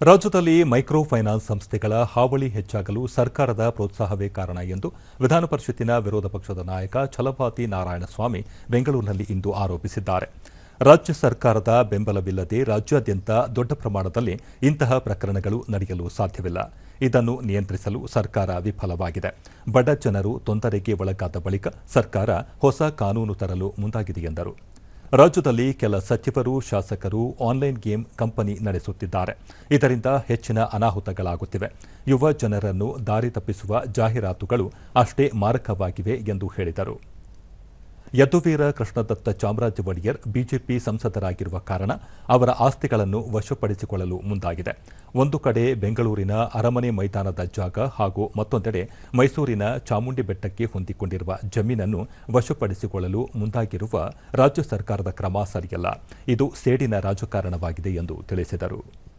ರಾಜ್ಯದಲ್ಲಿ micro finance ಸಂಸ್ಥೆಗಳ ಹಾವಳಿ ಹೆಚ್ಚಾಗಲು ಸರ್ಕಾರದ ಪ್ರೋತ್ಸಾಹವೇ ಕಾರಣ ಎಂದು ವಿಧಾನ ಪರಿಷತ್ತಿನ ವಿರೋಧ ಪಕ್ಷದ ನಾಯಕ ಛಲವಾದಿ ನಾರಾಯಣಸ್ವಾಮಿ ಬೆಂಗಳೂರಿನಲ್ಲಿ ಇಂದು ಆರೋಪಿಸಿದ್ದಾರೆ. ರಾಜ್ಯ ಸರ್ಕಾರದ ಬೆಂಬಲವಿಲ್ಲದೆ ರಾಜ್ಯಾದ್ಯಂತ ದೊಡ್ಡ ಪ್ರಮಾಣದಲ್ಲಿ ಇಂತಹ ಪ್ರಕರಣಗಳು ನಡೆಯಲು ಸಾಧ್ಯವಿಲ್ಲ. ಇದನ್ನು ನಿಯಂತ್ರಿಸಲು ಸರ್ಕಾರ ವಿಫಲವಾಗಿದೆ. ಬಡ ಜನರು ತೊಂದರೆಗೆ ಒಳಗಾದ ಬಳಿಕ ಸರ್ಕಾರ ಹೊಸ ಕಾನೂನು ತರಲು ಮುಂದಾಗಿದೆ ಎಂದರು. ರಾಜ್ಯದಲ್ಲಿ ಕೆಲ ಸಚಿವರು, ಶಾಸಕರು ಆನ್ಲೈನ್ ಗೇಮ್ ಕಂಪನಿ ನಡೆಸುತ್ತಿದ್ದಾರೆ. ಇದರಿಂದ ಹೆಚ್ಚಿನ ಅನಾಹುತಗಳಾಗುತ್ತಿವೆ. ಯುವ ಜನರನ್ನು ದಾರಿ ತಪ್ಪಿಸುವ ಜಾಹೀರಾತುಗಳು ಅಷ್ಟೇ ಮಾರಕವಾಗಿವೆ ಎಂದು ಹೇಳಿದರು. ಯದುವೀರ ಕೃಷ್ಣದತ್ತ ಚಾಮರಾಜ ಒಡೆಯರ್ ಬಿಜೆಪಿ ಸಂಸದರಾಗಿರುವ ಕಾರಣ ಅವರ ಆಸ್ತಿಗಳನ್ನು ವಶಪಡಿಸಿಕೊಳ್ಳಲು ಮುಂದಾಗಿದೆ. ಒಂದು ಕಡೆ ಬೆಂಗಳೂರಿನ ಅರಮನೆ ಮೈದಾನದ ಜಾಗ ಹಾಗೂ ಮತ್ತೊಂದೆಡೆ ಮೈಸೂರಿನ ಚಾಮುಂಡಿ ಬೆಟ್ಟಕ್ಕೆ ಹೊಂದಿಕೊಂಡಿರುವ ಜಮೀನನ್ನು ವಶಪಡಿಸಿಕೊಳ್ಳಲು ಮುಂದಾಗಿರುವ ರಾಜ್ಯ ಸರ್ಕಾರದ ಕ್ರಮ ಸರಿಯಲ್ಲ. ಇದು ಸೇಡಿನ ರಾಜಕಾರಣವಾಗಿದೆ ಎಂದು ತಿಳಿಸಿದರು.